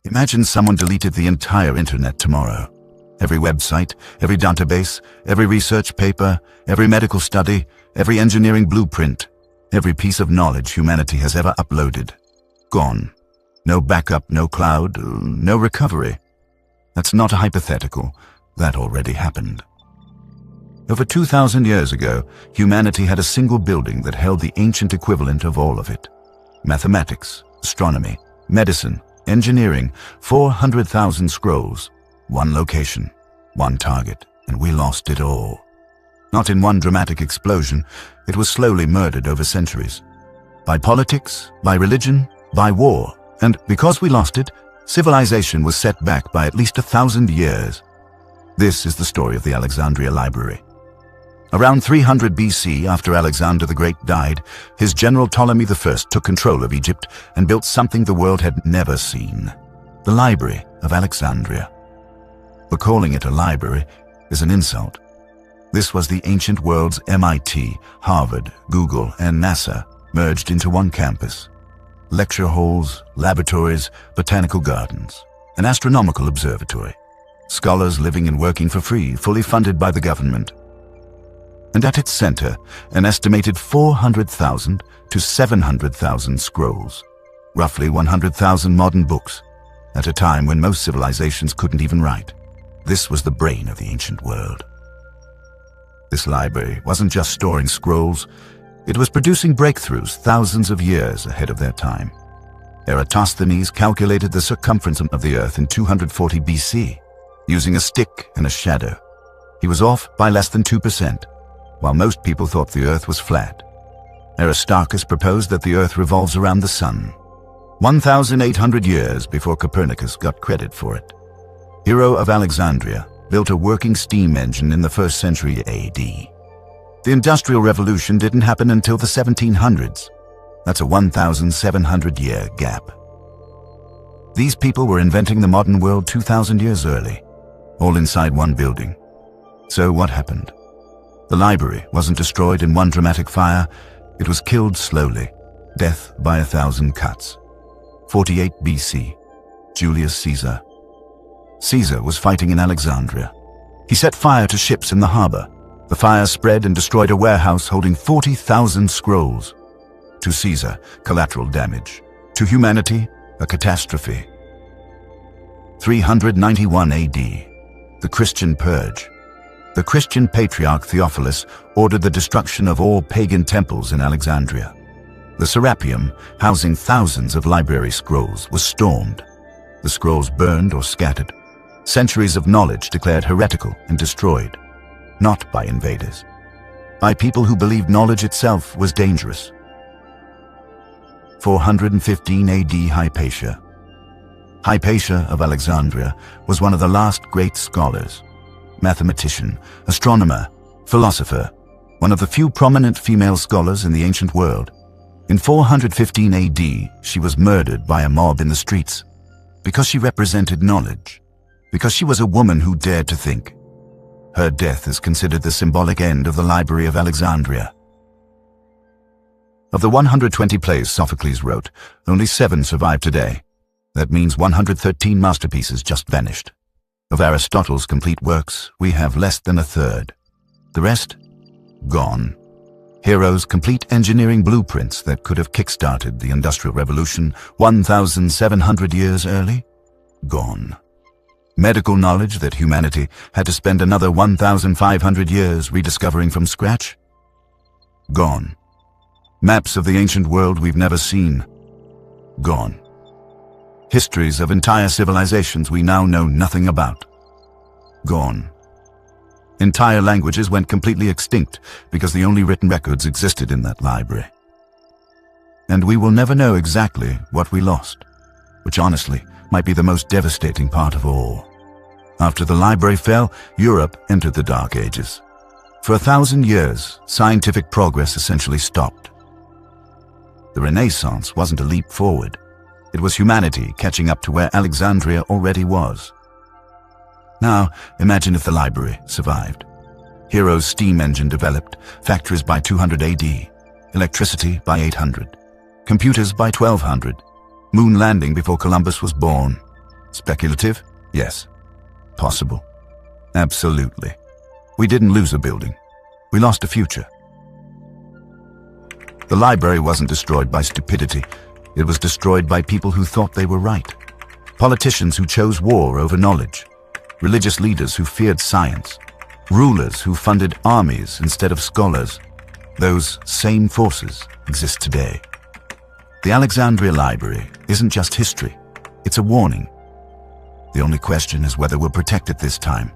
Imagine someone deleted the entire internet tomorrow. Every website, every database, every research paper, every medical study, every engineering blueprint, every piece of knowledge humanity has ever uploaded. Gone. No backup, no cloud, no recovery. That's not a hypothetical. That already happened. Over 2,000 years ago, humanity had a single building that held the ancient equivalent of all of it. Mathematics, astronomy, medicine, engineering, 400,000 scrolls, one location, one target, and we lost it all. Not in one dramatic explosion, it was slowly murdered over centuries. By politics, by religion, by war, and because we lost it, civilization was set back by at least 1,000 years. This is the story of the Alexandria Library. Around 300 BC, after Alexander the Great died, his general Ptolemy I took control of Egypt and built something the world had never seen: the Library of Alexandria. But calling it a library is an insult. This was the ancient world's MIT, Harvard, Google, and NASA merged into one campus. Lecture halls, laboratories, botanical gardens, an astronomical observatory. Scholars living and working for free, fully funded by the government. And at its center, an estimated 400,000 to 700,000 scrolls, roughly 100,000 modern books, at a time when most civilizations couldn't even write. This was the brain of the ancient world. This library wasn't just storing scrolls, it was producing breakthroughs thousands of years ahead of their time. Eratosthenes calculated the circumference of the Earth in 240 BC, using a stick and a shadow. He was off by less than 2%. While most people thought the Earth was flat. Aristarchus proposed that the Earth revolves around the Sun, 1,800 years before Copernicus got credit for it. Hero of Alexandria built a working steam engine in the 1st century AD. The Industrial Revolution didn't happen until the 1700s. That's a 1,700-year gap. These people were inventing the modern world 2,000 years early, all inside one building. So what happened? The library wasn't destroyed in one dramatic fire, it was killed slowly, death by 1,000 cuts. 48 BC, Julius Caesar. Caesar was fighting in Alexandria. He set fire to ships in the harbor. The fire spread and destroyed a warehouse holding 40,000 scrolls. To Caesar, collateral damage. To humanity, a catastrophe. 391 AD, the Christian Purge. The Christian patriarch Herophilus ordered the destruction of all pagan temples in Alexandria. The Serapeum, housing thousands of library scrolls, was stormed. The scrolls burned or scattered. Centuries of knowledge declared heretical and destroyed. Not by invaders. By people who believed knowledge itself was dangerous. 415 AD Hypatia. Hypatia of Alexandria was one of the last great scholars. Mathematician, astronomer, philosopher, one of the few prominent female scholars in the ancient world. In 415 AD, she was murdered by a mob in the streets because she represented knowledge, because she was a woman who dared to think. Her death is considered the symbolic end of the Library of Alexandria. Of the 120 plays Sophocles wrote, only 7 survive today. That means 113 masterpieces just vanished. Of Aristotle's complete works, we have less than a third. The rest? Gone. Hero's complete engineering blueprints that could have kick-started the Industrial Revolution 1,700 years early? Gone. Medical knowledge that humanity had to spend another 1,500 years rediscovering from scratch? Gone. Maps of the ancient world we've never seen? Gone. Histories of entire civilizations we now know nothing about? Gone. Entire languages went completely extinct because the only written records existed in that library. And we will never know exactly what we lost, which honestly might be the most devastating part of all. After the library fell, Europe entered the Dark Ages. For 1,000 years, scientific progress essentially stopped. The Renaissance wasn't a leap forward. It was humanity catching up to where Alexandria already was. Now, imagine if the library survived. Hero's steam engine developed, factories by 200 AD, electricity by 800, computers by 1200, moon landing before Columbus was born. Speculative? Yes. Possible? Absolutely. We didn't lose a building. We lost a future. The library wasn't destroyed by stupidity. It was destroyed by people who thought they were right. Politicians who chose war over knowledge. Religious leaders who feared science. Rulers who funded armies instead of scholars. Those same forces exist today. The Alexandria Library isn't just history. It's a warning. The only question is whether we'll protect it this time.